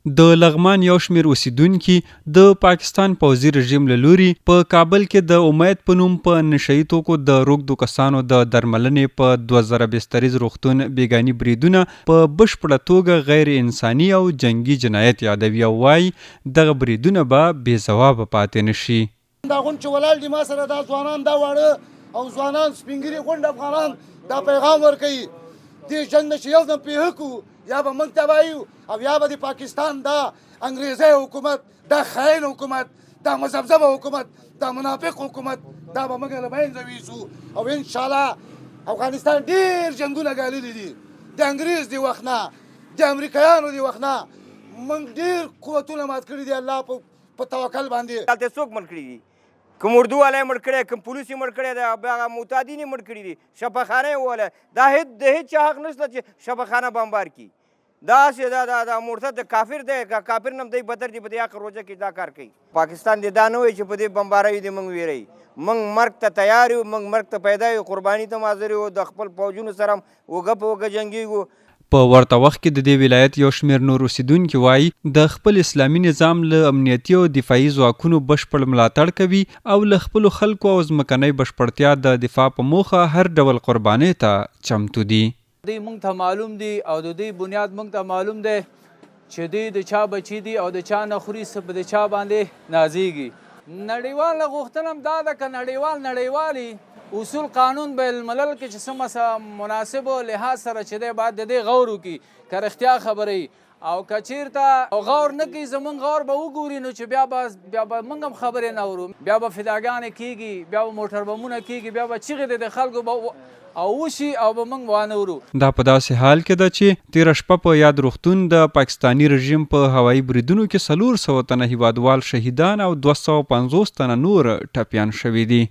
د لغمان یو شمېر اوسیدونکي د پاکستان پوځي رژیم له لوري په کابل کې د امید په نوم په نشهیي توکو د روږدو کسانو د درملنې په 2000 بستریز روغتون بیګاني بریدونه په بشپړه توګه غیر انساني او جنگي جنایت یادوي او وایي دغه بریدونه به بې ځوابه پاتې نشي. دا غون چې ولاړ دي ما سره دا ځوانان دا واړه او ځوانان سپینګري غونډ افغانان دا پیغام ورکوي دې جنګ نه چې یو ځل پېښه کړو یا به موږ ته وایو او یا به د پاکستان دا انګریزي حکومت دا خاین حکومت دا مذبذبه حکومت دا منافق حکومت دا به موږ له منځه ویسو او انشاءالله افغانستان ډېر جنګونه ګاللي دي د انګریز د وخت نه د امریکایانو د وخت نه موږ ډېر قوتونه مات کړي دي الله په توکل باندې. دلته څوک مړ کړي دي؟ کوم اردو والا مړ کړی کوم پولیس یې مړ کړی دی هغه معتادین یې مړ کړي دي شفاخانه یې ووهله دا د هېڅ چا حق نشته چې شفاخانه بمبار کړي داسې دا مرتد کافر دی کافر نه هم دی بدر دی په دې حق روژه کې دا کار کوي. پاکستان دې دا نه وایي چې په دې بمباروي دې موږ ویروي موږ مرګ ته تیار یو موږ مرګ ته پیدا یو قرباني ته حاضر یو د خپل فوجونو سره اوږه په اوږه جنګېږو. په ورته وخت کې د دې ولایت یو شمېر نور اوسیدونکي وایي د خپل اسلامي نظام له امنیتي او دفاعي ځواکونو بشپړ ملاتړ کوي او له خپلو خلکو او ځمکنۍ بشپړتیا د دفاع په موخه هر ډول قربانۍ ته چمتو دي. دوی موږ ته معلوم دي او د دوی بنیاد موږ ته معلوم دی چې دوی د چا بچي دي او د چا نه خوري څه په د چا باندې نازېږي. نړیواله غوښتنه هم دا ده که نړیوالي اصول قانون بین الملل کې چې څه مناسب لحاظ سره چې دی باید د دې غور وکړي که رښتیا خبرې او که چېرته غور نه کوي زموږ غور به وګوري نو چې بیا به موږ هم خبرې نه اورو بیا به فداګانې کېږي بیا به موټر بمونه کېږي بیا به چغې د خلکو به او وشي او به موږ وانه ورو. دا په داسې حال کې ده چې تېره شپه په یاد روغتون د پاکستاني رژیم په هوایي بریدونو کې 400 تنه هیوادوال شهیدان او 250 تنه نور ټپیان شوي دي.